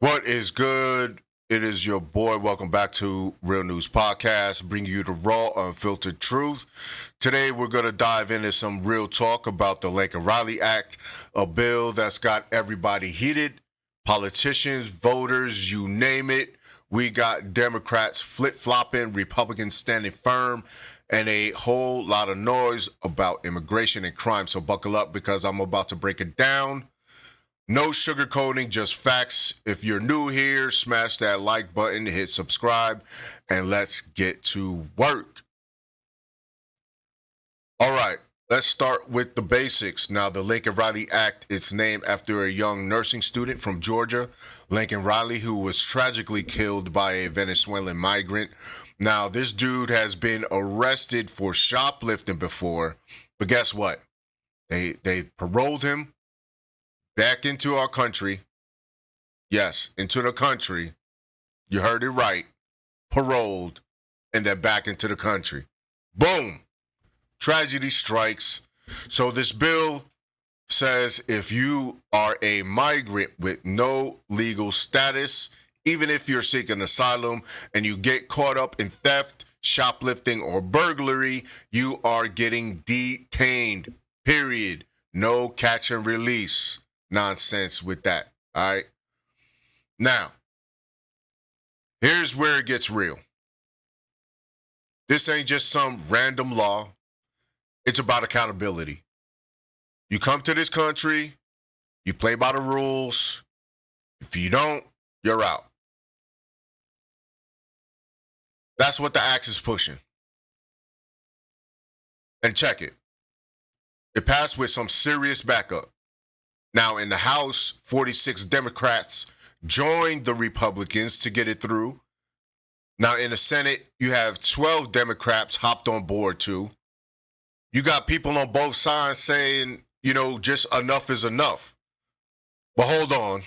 What is good? It is your boy. Welcome back to Real News Podcast, bringing you the raw, unfiltered truth. Today, we're going to dive into some real talk about the Laken Riley Act, a bill that's got everybody heated, politicians, voters, you name it. We got Democrats flip-flopping, Republicans standing firm, and a whole lot of noise about immigration and crime. So buckle up because I'm about to break it down. No sugarcoating, just facts. If you're new here, smash that like button, hit subscribe, and let's get to work. All right, let's start with the basics. Now, the Laken Riley Act is named after a young nursing student from Georgia, Laken Riley, who was tragically killed by a Venezuelan migrant. Now, this dude has been arrested for shoplifting before, but guess what? They paroled him back into our country. Yes, into the country. You heard it right. Paroled and then back into the country. Boom. Tragedy strikes. So this bill says if you are a migrant with no legal status, even if you're seeking asylum and you get caught up in theft, shoplifting, or burglary, you are getting detained. Period. No catch and release nonsense with that. All right. Now, here's where it gets real. This ain't just some random law. It's about accountability. You come to this country, you play by the rules. If you don't, you're out. That's what the axe is pushing. And check it. It passed with some serious backup. Now, in the House, 46 Democrats joined the Republicans to get it through. Now, in the Senate, you have 12 Democrats hopped on board too. You got people on both sides saying, just enough is enough. But hold on.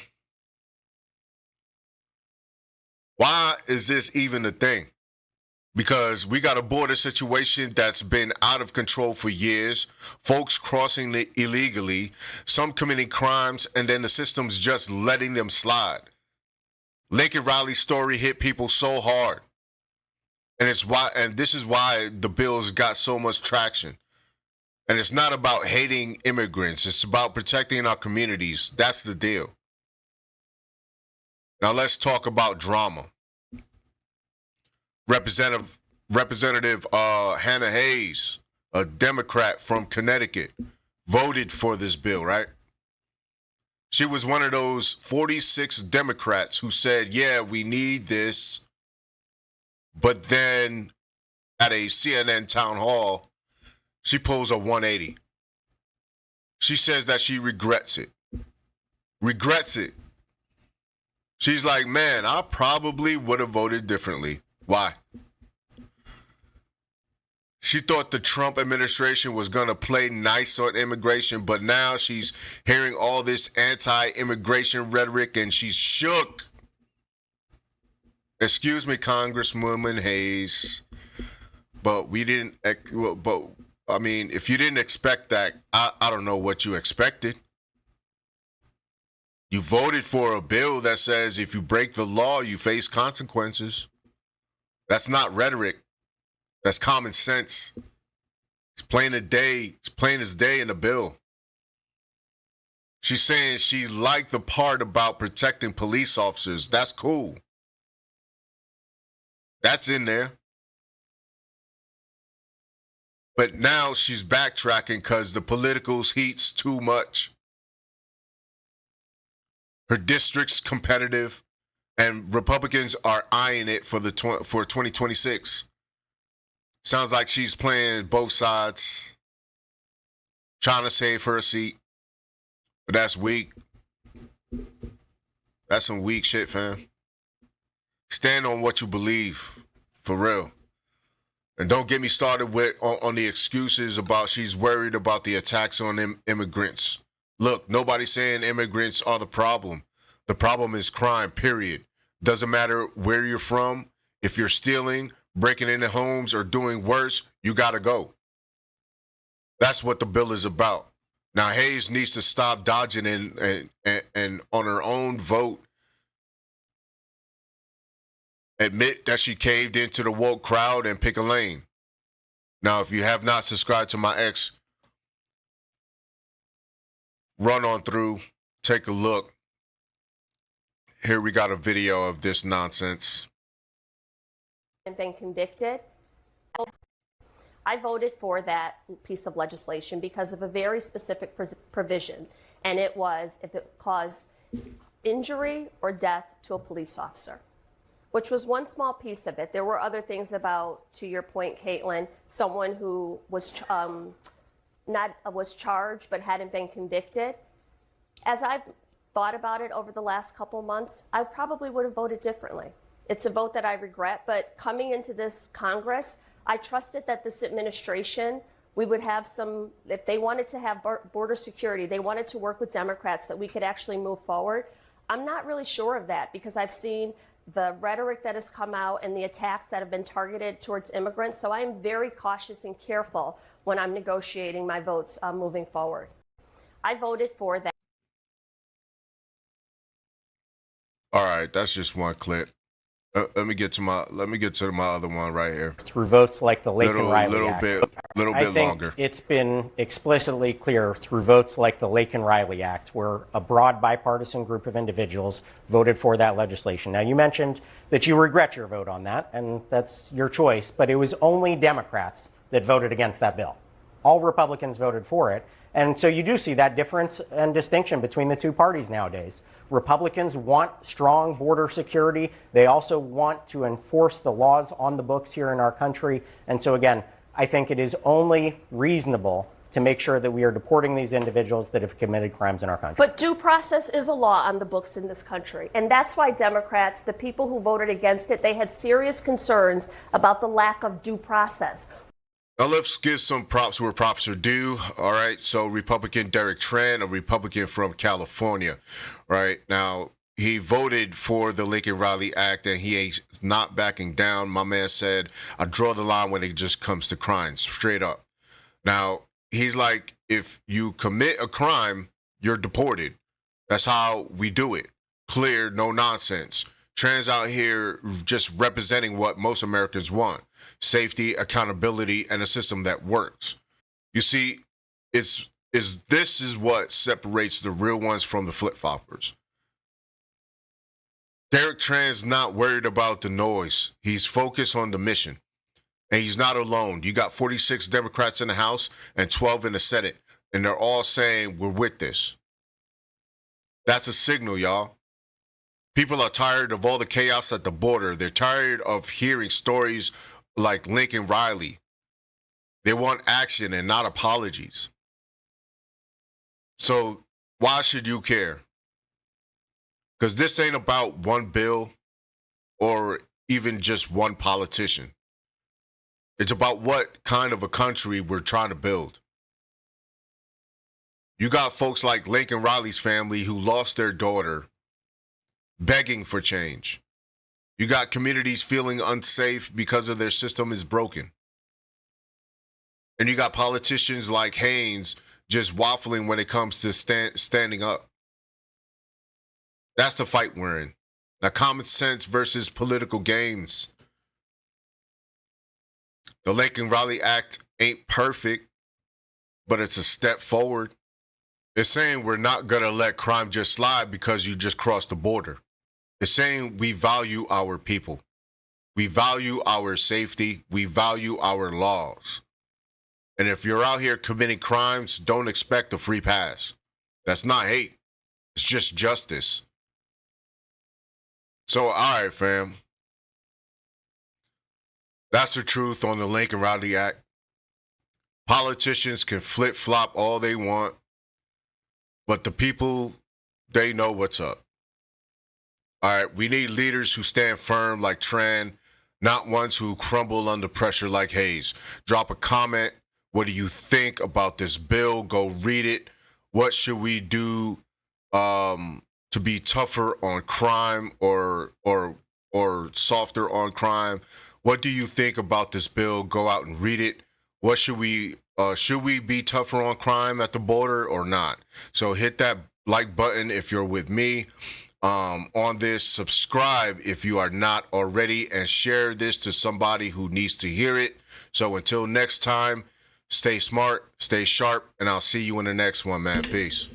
Why is this even a thing? Because we got a border situation that's been out of control for years, folks crossing illegally, some committing crimes, and then the system's just letting them slide. Laken Riley's story hit people so hard. And this is why the bills got so much traction. And it's not about hating immigrants, it's about protecting our communities. That's the deal. Now let's talk about drama. Representative Hannah Hayes, a Democrat from Connecticut, voted for this bill, right? She was one of those 46 Democrats who said, yeah, we need this. But then at a CNN town hall, she pulls a 180. She says that she regrets it. Regrets it. She's like, man, I probably would have voted differently. Why? She thought the Trump administration was going to play nice on immigration, but now she's hearing all this anti-immigration rhetoric and she's shook. Excuse me, Congresswoman Hayes, but if you didn't expect that, I don't know what you expected. You voted for a bill that says if you break the law, you face consequences. That's not rhetoric. That's common sense. It's plain as day. It's plain as day in the bill. She's saying she liked the part about protecting police officers. That's cool. That's in there. But now she's backtracking because the politicals heat's too much. Her district's competitive, and Republicans are eyeing it for 2026. Sounds like she's playing both sides, trying to save her seat. But that's weak. That's some weak shit, fam. Stand on what you believe, for real. And don't get me started on the excuses about she's worried about the attacks on immigrants. Look, nobody's saying immigrants are the problem. The problem is crime, period. Doesn't matter where you're from. If you're stealing, breaking into homes, or doing worse, you got to go. That's what the bill is about. Now, Hayes needs to stop dodging and on her own vote admit that she caved into the woke crowd and pick a lane. Now, if you have not subscribed to my ex, run on through, take a look. Here we got a video of this nonsense. Been convicted. I voted for that piece of legislation because of a very specific provision, and it was if it caused injury or death to a police officer, which was one small piece of it. There were other things about, to your point, Caitlin, someone who was was charged but hadn't been convicted. As I've thought about it over the last couple months, I probably would have voted differently. It's a vote that I regret, but coming into this Congress, I trusted that this administration, we would have some, if they wanted to have border security, they wanted to work with Democrats, that we could actually move forward. I'm not really sure of that because I've seen the rhetoric that has come out and the attacks that have been targeted towards immigrants. So I'm very cautious and careful when I'm negotiating my votes moving forward. I voted for that. All right, that's just one clip. Let me get to my other one right here. Through votes like the Laken Riley Act. Little bit longer. It's been explicitly clear through votes like the Laken Riley Act, where a broad bipartisan group of individuals voted for that legislation. Now, you mentioned that you regret your vote on that, and that's your choice, but it was only Democrats that voted against that bill. All Republicans voted for it. And so you do see that difference and distinction between the two parties nowadays. Republicans want strong border security. They also want to enforce the laws on the books here in our country. And so, again, I think it is only reasonable to make sure that we are deporting these individuals that have committed crimes in our country. But due process is a law on the books in this country. And that's why Democrats, the people who voted against it, they had serious concerns about the lack of due process. Now let's give some props where props are due. All right. So Republican Derek Tran, a Republican from California, right? Now he voted for the Laken Riley Act and he ain't not backing down. My man said, I draw the line when it just comes to crimes, straight up. Now he's like, if you commit a crime, you're deported. That's how we do it. Clear, no nonsense. Trans out here just representing what most Americans want: safety, accountability, and a system that works. You see, this is what separates the real ones from the flip-floppers. Derek Tran's not worried about the noise. He's focused on the mission. And he's not alone. You got 46 Democrats in the House and 12 in the Senate, and they're all saying we're with this. That's a signal, y'all. People are tired of all the chaos at the border. They're tired of hearing stories like Laken Riley. They want action and not apologies. So why should you care? Because this ain't about one bill or even just one politician. It's about what kind of a country we're trying to build. You got folks like Laken Riley's family who lost their daughter begging for change. You got communities feeling unsafe because of their system is broken. And you got politicians like Haynes just waffling when it comes to standing up. That's the fight we're in. Now, common sense versus political games. The Laken Riley Act ain't perfect, but it's a step forward. It's saying we're not going to let crime just slide because you just crossed the border. It's saying we value our people. We value our safety. We value our laws. And if you're out here committing crimes, don't expect a free pass. That's not hate. It's just justice. So, all right, fam. That's the truth on the Laken Riley Act. Politicians can flip-flop all they want, but the people, they know what's up. All right, we need leaders who stand firm like Tran, not ones who crumble under pressure like Hayes. Drop a comment. What do you think about this bill? Go read it. What should we do to be tougher on crime or softer on crime? What do you think about this bill? Go out and read it. What should we be tougher on crime at the border or not? So hit that like button if you're with me. on this. Subscribe if you are not already, and share this to somebody who needs to hear it. So until next time, stay smart, stay sharp, and I'll see you in the next one, man. Peace.